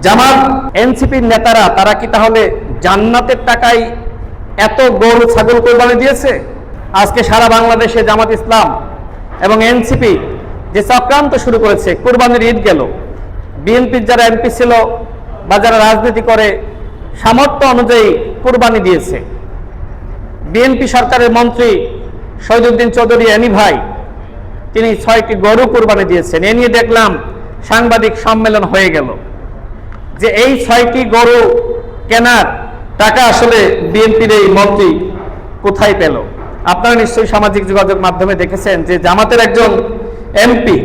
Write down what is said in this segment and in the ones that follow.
জামাত এনসিপির নেতারা তারা কি তাহলে জান্নাতের টাকায় এত গরু ছাগল কোরবানি দিয়েছে? আজকে সারা বাংলাদেশে জামাত ইসলাম এবং এনসিপি যে চক্রান্ত শুরু করেছে, কোরবানির ঈদ গেল, বিএনপির যারা এমপি ছিল বা যারা রাজনীতি করে সামর্থ্য অনুযায়ী কোরবানি দিয়েছে। বিএনপি সরকারের মন্ত্রী শহীদুদ্দিন চৌধুরী এনি ভাই তিনি 6টি গরু কোরবানি দিয়েছেন। এ নিয়ে দেখলাম সাংবাদিক সম্মেলন হয়ে গেল যে এই 6টি গরু কেনার টাকা আসলে বিএনপির এই মন্ত্রী কোথায় পেল? আপনারা নিশ্চয়ই সামাজিক যোগাযোগ মাধ্যমে দেখেছেন যে জামাতের একজন এমপি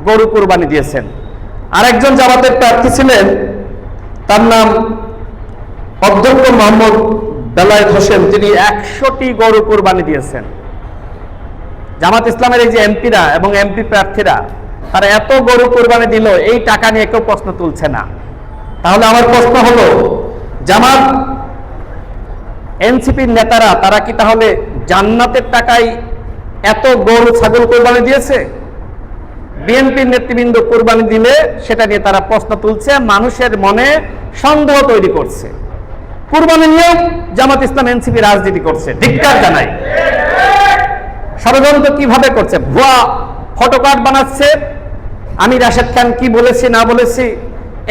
গরু কোরবানি দিয়েছেন। আরেকজন জামাতের প্রার্থী ছিলেন, তার নাম অধ্যক্ষ মোহাম্মদ বেলায়েত হোসেন, তিনি 100টি গরু কোরবানি দিয়েছেন। জামাত ইসলামের এই যে এমপিরা এবং এমপি প্রার্থীরা তারা এত গরু কোরবানি দিল, এই টাকা নিয়ে কেউ প্রশ্ন তুলছে না। তাহলে আমার প্রশ্ন হলো, জামাত এনসিপির নেতারা তারা কি তাহলে জান্নাতের টাকায় এত গরু ছাগল কোরবানি দিয়েছে? বিএনপির নেতৃবৃন্দ কোরবানি দিলে সেটা নিয়ে তারা প্রশ্ন তুলছে, মানুষের মনে সন্দেহ তৈরি করছে। কোরবানি নিয়েও জামাত ইসলাম এনসিপি রাজনীতি করছে, ধিক্কার জানাই। ষড়যন্ত্র কিভাবে করছে? ভুয়া ফটোকার্ড বানাচ্ছে, আমি রাশেদ খান কি বলেছি না বলেছি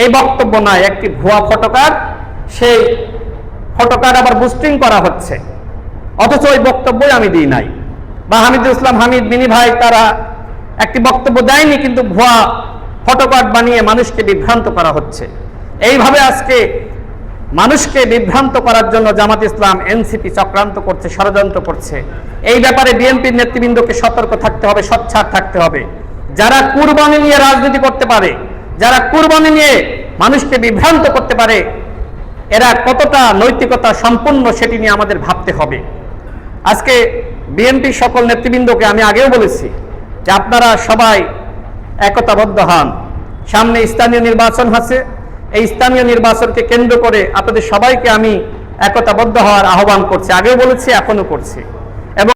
এই বক্তব্য নয়, একটি ভুয়া ফটোকার্ড, সেই ফটোকার্ড আবার বুস্টিং করা হচ্ছে, অথচ ওই বক্তব্যই আমি দিই নাই। বা হামিদুল ইসলাম হামিদ মিনি ভাই তারা একটি বক্তব্য দেয়নি, কিন্তু ভুয়া ফটোকার্ড বানিয়ে মানুষকে বিভ্রান্ত করা হচ্ছে। এইভাবে আজকে মানুষকে বিভ্রান্ত করার জন্য জামাত ইসলাম এনসিপি চক্রান্ত করছে, ষড়যন্ত্র করছে। এই ব্যাপারে বিএনপির নেতৃবৃন্দকে সতর্ক থাকতে হবে, সোচ্চার থাকতে হবে। যারা কুরবানি নিয়ে রাজনীতি করতে পারে, যারা কুরবানি নিয়ে মানুষকে বিভ্রান্ত করতে পারে, এরা কতটা নৈতিকতা সম্পন্ন সেটি নিয়ে আমাদের ভাবতে হবে। আজকে বিএনপির সকল নেতৃবৃন্দকে আমি আগেও বলেছি যে আপনারা সবাই একতাবদ্ধ হন। সামনে স্থানীয় নির্বাচন আছে, এই স্থানীয় নির্বাচনকে কেন্দ্র করে আপনাদের সবাইকে আমি একতাবদ্ধ হওয়ার আহ্বান করছি। আগেও বলেছি, এখনো করছি।